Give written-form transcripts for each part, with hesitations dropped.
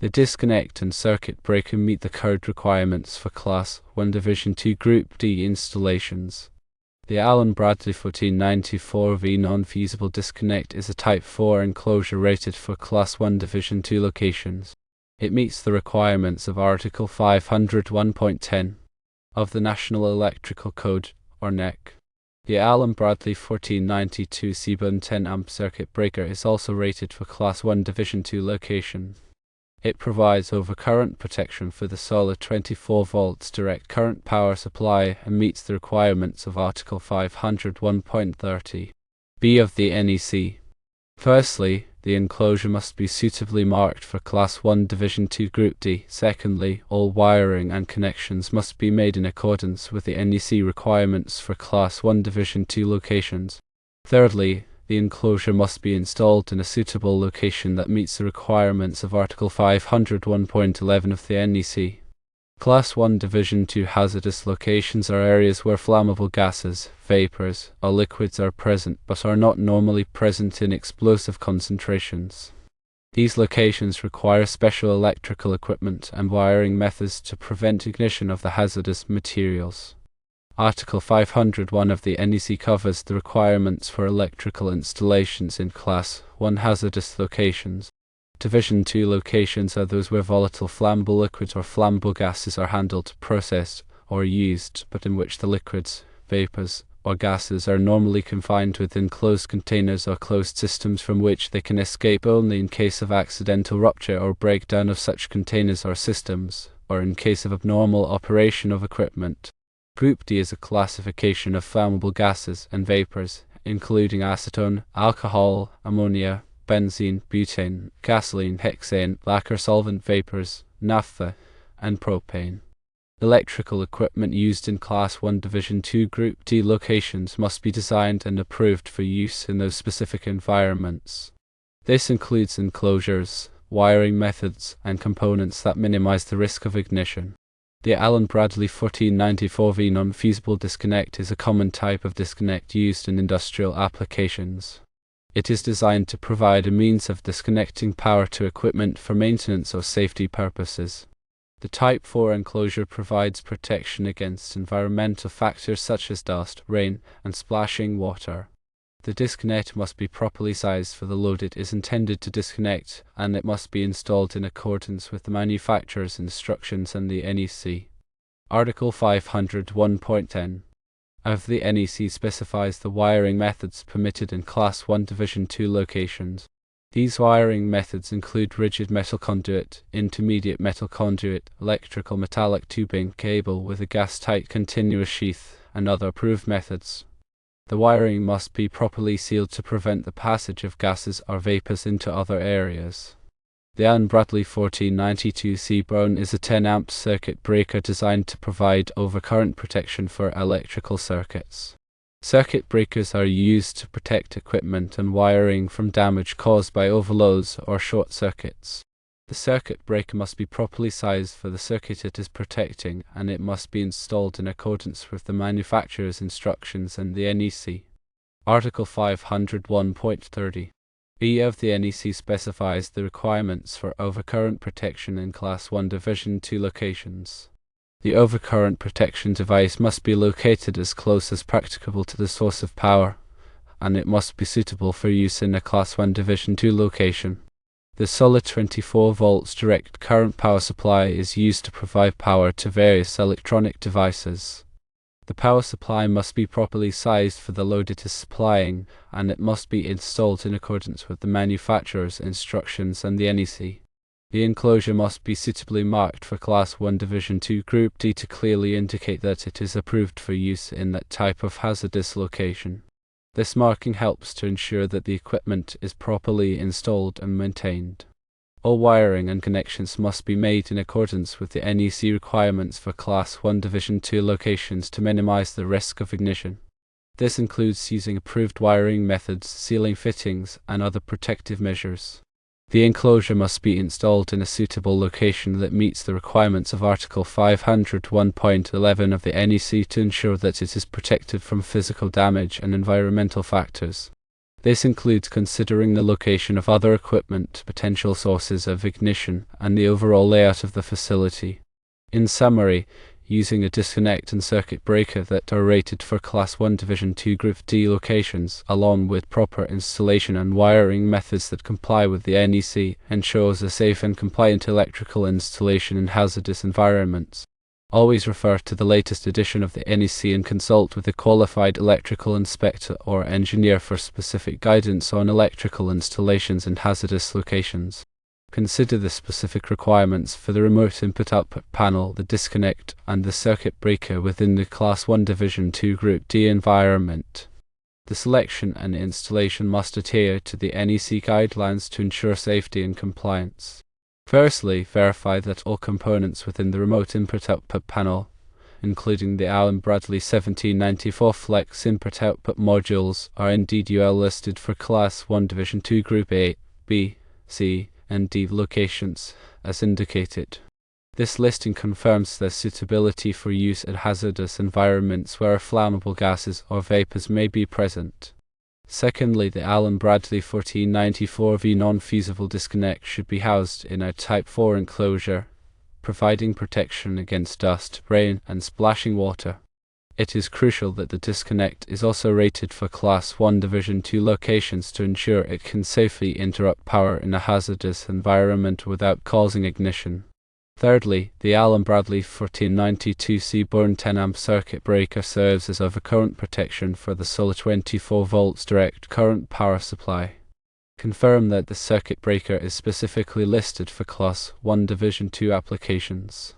The disconnect and circuit breaker meet the code requirements for Class 1 Division 2 Group D installations. The Allen-Bradley 1494V non-fusible disconnect is a Type 4 enclosure rated for Class 1 Division 2 locations. It meets the requirements of Article 501.10 of the National Electrical Code, or NEC. The Allen-Bradley 1492 C-band 10-amp circuit breaker is also rated for Class 1 Division 2 location. It provides overcurrent protection for the solid 24 volts direct current power supply and meets the requirements of Article 501.30 B of the NEC. Firstly, the enclosure must be suitably marked for Class 1 Division 2 Group D. Secondly, all wiring and connections must be made in accordance with the NEC requirements for Class 1 Division 2 locations. Thirdly, the enclosure must be installed in a suitable location that meets the requirements of Article 501.11 of the NEC. Class 1 Division 2 hazardous locations are areas where flammable gases, vapors, or liquids are present but are not normally present in explosive concentrations. These locations require special electrical equipment and wiring methods to prevent ignition of the hazardous materials. Article 501 of the NEC covers the requirements for electrical installations in Class 1 hazardous locations. Division 2 locations are those where volatile flammable liquids or flammable gases are handled, processed, or used, but in which the liquids, vapors, or gases are normally confined within closed containers or closed systems from which they can escape only in case of accidental rupture or breakdown of such containers or systems, or in case of abnormal operation of equipment. Group D is a classification of flammable gases and vapors, including acetone, alcohol, ammonia, benzene, butane, gasoline, hexane, lacquer solvent vapors, naphtha, and propane. Electrical equipment used in Class 1 Division 2 Group D locations must be designed and approved for use in those specific environments. This includes enclosures, wiring methods, and components that minimize the risk of ignition. The Allen-Bradley 1494V non-fusible disconnect is a common type of disconnect used in industrial applications. It is designed to provide a means of disconnecting power to equipment for maintenance or safety purposes. The Type 4 enclosure provides protection against environmental factors such as dust, rain, and splashing water. The disconnect must be properly sized for the load it is intended to disconnect, and it must be installed in accordance with the manufacturer's instructions and the NEC. Article 501.10 of the NEC specifies the wiring methods permitted in Class 1 Division 2 locations. These wiring methods include rigid metal conduit, intermediate metal conduit, electrical metallic tubing, cable with a gas-tight continuous sheath, and other approved methods. The wiring must be properly sealed to prevent the passage of gases or vapors into other areas. The Allen-Bradley 1492 C-Brown is a 10-amp circuit breaker designed to provide overcurrent protection for electrical circuits. Circuit breakers are used to protect equipment and wiring from damage caused by overloads or short circuits. The circuit breaker must be properly sized for the circuit it is protecting, and it must be installed in accordance with the manufacturer's instructions and the NEC. Article 501.30 B of the NEC specifies the requirements for overcurrent protection in Class 1 Division 2 locations. The overcurrent protection device must be located as close as practicable to the source of power, and it must be suitable for use in a Class 1 Division 2 location. The solid 24 volts direct current power supply is used to provide power to various electronic devices. The power supply must be properly sized for the load it is supplying, and it must be installed in accordance with the manufacturer's instructions and the NEC. The enclosure must be suitably marked for Class 1 Division 2 Group D to clearly indicate that it is approved for use in that type of hazardous location. This marking helps to ensure that the equipment is properly installed and maintained. All wiring and connections must be made in accordance with the NEC requirements for Class 1 Division 2 locations to minimize the risk of ignition. This includes using approved wiring methods, sealing fittings, and other protective measures. The enclosure must be installed in a suitable location that meets the requirements of Article 501.11 of the NEC to ensure that it is protected from physical damage and environmental factors. This includes considering the location of other equipment, potential sources of ignition, and the overall layout of the facility. In summary, using a disconnect and circuit breaker that are rated for Class 1 Division 2 Group D locations, along with proper installation and wiring methods that comply with the NEC, ensures a safe and compliant electrical installation in hazardous environments. Always refer to the latest edition of the NEC and consult with a qualified electrical inspector or engineer for specific guidance on electrical installations in hazardous locations. Consider the specific requirements for the remote input-output panel, the disconnect, and the circuit breaker within the Class 1 Division 2 Group D environment. The selection and installation must adhere to the NEC guidelines to ensure safety and compliance. Firstly, verify that all components within the remote input-output panel, including the Allen-Bradley 1794 Flex input-output modules, are indeed UL listed for Class 1 Division 2 Group A, B, C, and D locations, as indicated. This listing confirms their suitability for use at hazardous environments where flammable gases or vapors may be present. Secondly, the Allen-Bradley 1494V non-fusible disconnect should be housed in a Type 4 enclosure, providing protection against dust, rain, and splashing water. It is crucial that the disconnect is also rated for Class 1 Division 2 locations to ensure it can safely interrupt power in a hazardous environment without causing ignition. Thirdly, the Allen-Bradley 1492 Seaborne 10A circuit breaker serves as overcurrent protection for the solar 24 volts direct current power supply. Confirm that the circuit breaker is specifically listed for Class 1 Division 2 applications.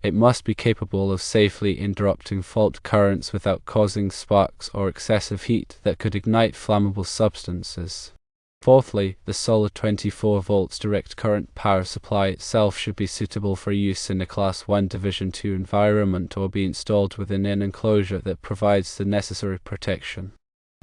It must be capable of safely interrupting fault currents without causing sparks or excessive heat that could ignite flammable substances. Fourthly, the solar 24 volts direct current power supply itself should be suitable for use in a Class 1 Division 2 environment or be installed within an enclosure that provides the necessary protection.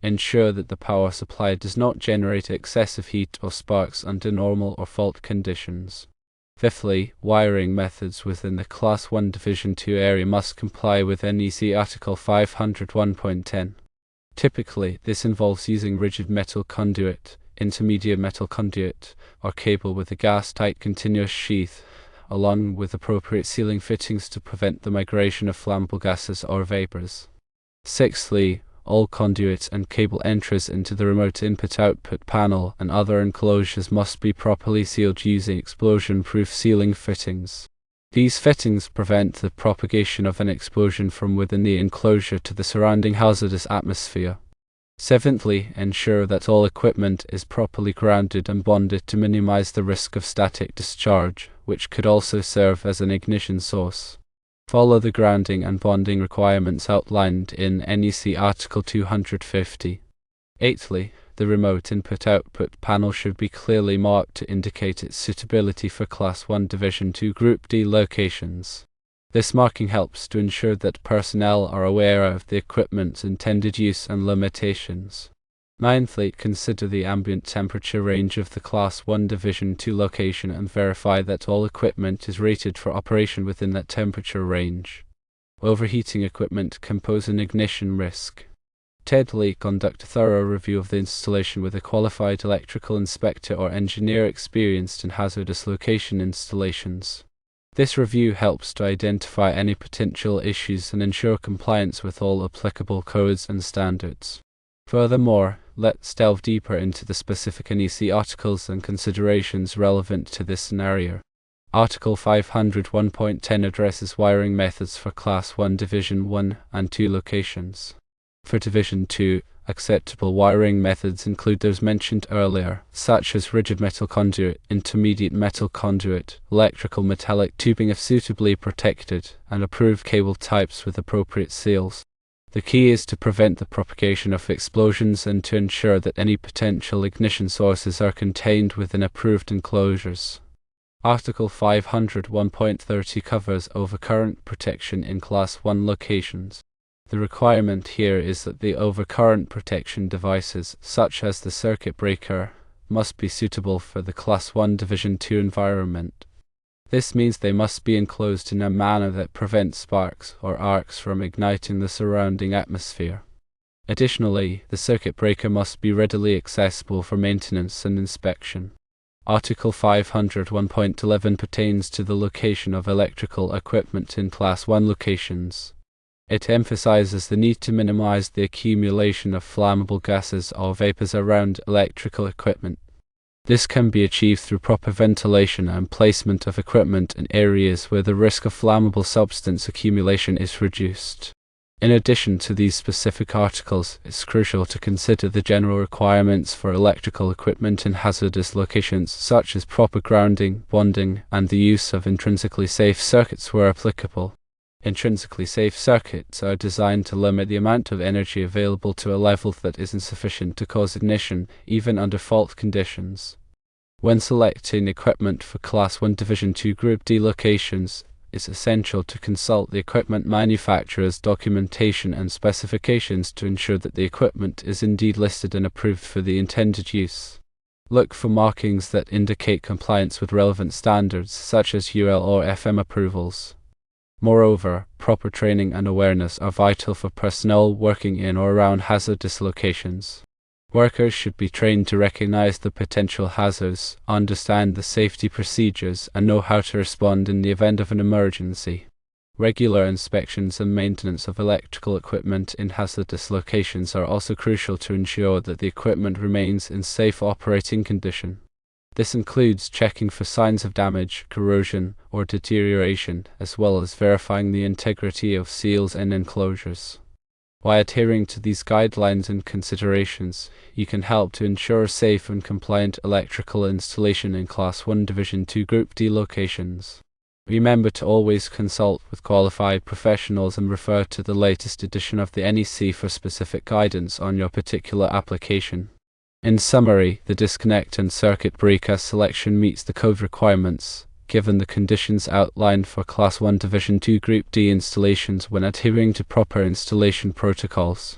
Ensure that the power supply does not generate excessive heat or sparks under normal or fault conditions. Fifthly, wiring methods within the Class 1 Division 2 area must comply with NEC Article 501.10. Typically, this involves using rigid metal conduit, intermediate metal conduit, or cable with a gas-tight continuous sheath, along with appropriate sealing fittings to prevent the migration of flammable gases or vapors. Sixthly, all conduits and cable entries into the remote input-output panel and other enclosures must be properly sealed using explosion-proof sealing fittings. These fittings prevent the propagation of an explosion from within the enclosure to the surrounding hazardous atmosphere. Seventhly, ensure that all equipment is properly grounded and bonded to minimize the risk of static discharge, which could also serve as an ignition source. Follow the grounding and bonding requirements outlined in NEC Article 250. Eighthly, the remote input-output panel should be clearly marked to indicate its suitability for Class 1 Division 2 Group D locations. This marking helps to ensure that personnel are aware of the equipment's intended use and limitations. Ninthly, consider the ambient temperature range of the Class 1 Division 2 location and verify that all equipment is rated for operation within that temperature range. Overheating equipment can pose an ignition risk. Tenthly, conduct a thorough review of the installation with a qualified electrical inspector or engineer experienced in hazardous location installations. This review helps to identify any potential issues and ensure compliance with all applicable codes and standards. Furthermore, let's delve deeper into the specific NEC articles and considerations relevant to this scenario. Article 501.10 addresses wiring methods for Class 1 Division 1 and 2 locations. For Division 2, acceptable wiring methods include those mentioned earlier, such as rigid metal conduit, intermediate metal conduit, electrical metallic tubing if suitably protected, and approved cable types with appropriate seals. The key is to prevent the propagation of explosions and to ensure that any potential ignition sources are contained within approved enclosures. Article 501.30 covers overcurrent protection in Class 1 locations. The requirement here is that the overcurrent protection devices, such as the circuit breaker, must be suitable for the Class 1 Division 2 environment. This means they must be enclosed in a manner that prevents sparks or arcs from igniting the surrounding atmosphere. Additionally, the circuit breaker must be readily accessible for maintenance and inspection. Article 501.11 pertains to the location of electrical equipment in Class 1 locations. It emphasizes the need to minimize the accumulation of flammable gases or vapors around electrical equipment. This can be achieved through proper ventilation and placement of equipment in areas where the risk of flammable substance accumulation is reduced. In addition to these specific articles, it's crucial to consider the general requirements for electrical equipment in hazardous locations, such as proper grounding, bonding, and the use of intrinsically safe circuits where applicable. Intrinsically safe circuits are designed to limit the amount of energy available to a level that isn't sufficient to cause ignition, even under fault conditions. When selecting equipment for Class 1 Division 2 Group D locations, it's essential to consult the equipment manufacturer's documentation and specifications to ensure that the equipment is indeed listed and approved for the intended use. Look for markings that indicate compliance with relevant standards, such as UL or FM approvals. Moreover, proper training and awareness are vital for personnel working in or around hazardous locations. Workers should be trained to recognize the potential hazards, understand the safety procedures, and know how to respond in the event of an emergency. Regular inspections and maintenance of electrical equipment in hazardous locations are also crucial to ensure that the equipment remains in safe operating condition. This includes checking for signs of damage, corrosion, or deterioration, as well as verifying the integrity of seals and enclosures. By adhering to these guidelines and considerations, you can help to ensure safe and compliant electrical installation in Class 1 Division 2 Group D locations. Remember to always consult with qualified professionals and refer to the latest edition of the NEC for specific guidance on your particular application. In summary, the disconnect and circuit breaker selection meets the code requirements, given the conditions outlined for Class 1 Division 2 Group D installations when adhering to proper installation protocols.